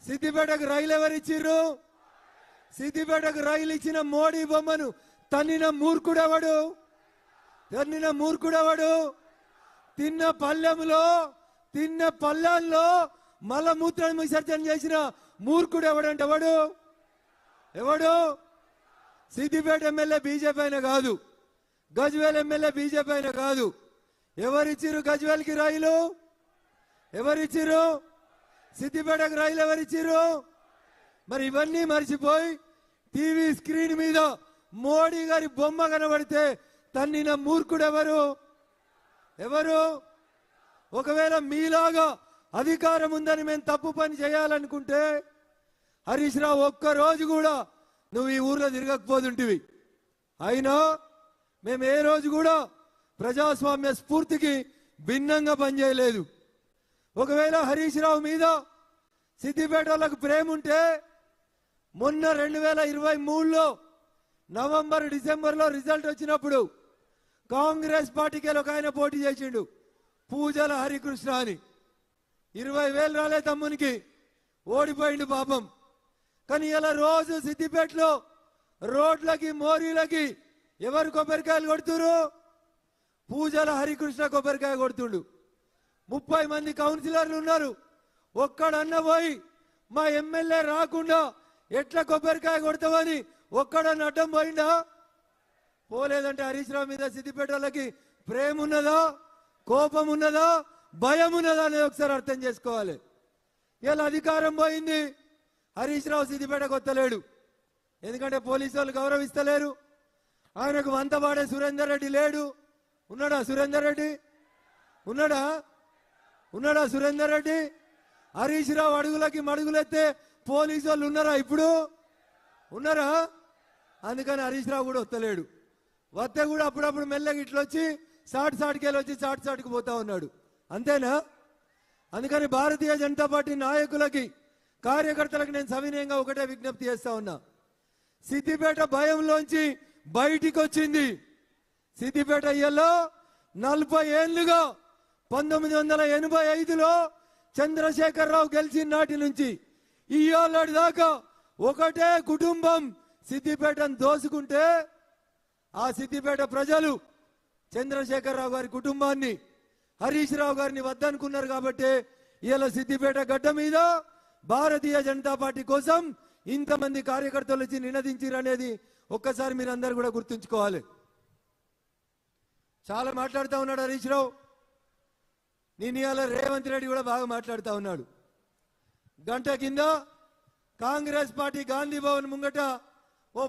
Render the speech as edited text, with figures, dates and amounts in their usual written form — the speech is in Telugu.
సిద్దిపేటకు రైలు ఎవరిచ్చిర్రు? సిద్దిపేటకు రైలు ఇచ్చిన మోడీ బొమ్మను తన్నిన మూర్ఖుడెవడు? తిన్న పల్లెల్లో మలమూత్ర విసర్జన చేసిన మూర్ఖుడు ఎవడంటే ఎవడు? సిద్దిపేట ఎమ్మెల్యే బీజేపీ అయినా కాదు, గజ్వేల్ ఎమ్మెల్యే బీజేపీ అయినా కాదు. ఎవరిచ్చిరు గజ్వేల్కి రైలు? ఎవరిచ్చిరు? సిద్దిపేటకు రైలు ఎవరిచ్చిరు? మరి ఇవన్నీ మర్చిపోయి టీవీ స్క్రీన్ మీద మోడీ గారి బొమ్మ కనబడితే తన్నిన మూర్ఖుడు ఎవరు? ఒకవేళ మీలాగా అధికారం ఉందని మేము తప్పు పని చేయాలనుకుంటే హరీష్ రావు ఒక్కరోజు కూడా నువ్వు ఈ ఊర్లో తిరగకపోతుంటివి. అయినా మేము ఏ రోజు కూడా ప్రజాస్వామ్య స్ఫూర్తికి భిన్నంగా పనిచేయలేదు. ఒకవేళ హరీష్ రావు మీద సిద్దిపేట వాళ్ళకు ప్రేమ ఉంటే మొన్న 2023లో నవంబర్ డిసెంబర్లో రిజల్ట్ వచ్చినప్పుడు కాంగ్రెస్ పార్టీకి ఒక ఆయన పోటీ చేసిండు, పూజల హరికృష్ణ అని. 20,000 రాలే తమ్మునికి, ఓడిపోయిండు పాపం. కానీ ఇలా రోజు సిద్దిపేటలో రోడ్లకి మోరీలకి ఎవరు కొబ్బరికాయలు కొడుతురు? పూజల హరికృష్ణ కొబ్బరికాయ కొడుతుండు. 30 మంది కౌన్సిలర్లు ఉన్నారు. ఒక్కడన్న పోయి మా ఎమ్మెల్యే రాకుండా ఎట్లా కొబ్బరికాయ కొడతామని ఒక్కడన్న అడ్డం పోయిందా? పోలేదంటే హరీష్ రావు మీద సిద్దిపేట వాళ్ళకి ప్రేమ ఉన్నదా, కోపం ఉన్నదా, భయం ఉన్నదా అనేది ఒకసారి అర్థం చేసుకోవాలి. ఇలా అధికారం పోయింది, హరీష్ రావు సిద్దిపేటకు వస్తలేడు. ఎందుకంటే పోలీసు వాళ్ళు గౌరవిస్తలేరు. ఆయనకు వంతపాడే సురేందర్ రెడ్డి లేడు. ఉన్నాడా సురేందర్ రెడ్డి? ఉన్నాడా సురేందర్ రెడ్డి? హరీష్ రావు అడుగులకి మడుగులెత్తే పోలీసు వాళ్ళు ఉన్నారా? ఇప్పుడు ఉన్నారా? అందుకని హరీష్ రావు కూడా వస్తలేడు. వస్తే కూడా అప్పుడప్పుడు మెల్లగా ఇట్లా వచ్చి సాటికెళ్ళి వచ్చి సాటికి పోతా ఉన్నాడు. అంతేనా? అందుకని భారతీయ జనతా పార్టీ నాయకులకి, కార్యకర్తలకు నేను సవినయంగా ఒకటే విజ్ఞప్తి చేస్తా ఉన్నా. సిద్దిపేట భయంలోంచి బయటికి వచ్చింది. సిద్దిపేట ఇయ్యలో 40 ఏళ్లుగా 1985లో చంద్రశేఖరరావు గెలిచిన నాటి నుంచి ఇయ్యాలటి దాకా ఒకటే కుటుంబం సిద్దిపేటను దోసుకుంటే ఆ సిద్దిపేట ప్రజలు చంద్రశేఖరరావు గారి కుటుంబాన్ని, హరీష్ రావు గారిని వద్దనుకున్నారు. కాబట్టి ఇలా సిద్దిపేట గడ్డ మీద భారతీయ జనతా పార్టీ కోసం ఇంతమంది కార్యకర్తలు వచ్చి నినదించారు అనేది ఒక్కసారి మీరు అందరు కూడా గుర్తుంచుకోవాలి. చాలా మాట్లాడుతూ ఉన్నాడు హరీష్ రావు. నేను ఇవాళ రేవంత్ రెడ్డి కూడా బాగా మాట్లాడుతూ ఉన్నాడు. గంట కింద కాంగ్రెస్ పార్టీ గాంధీ భవన్ ముంగట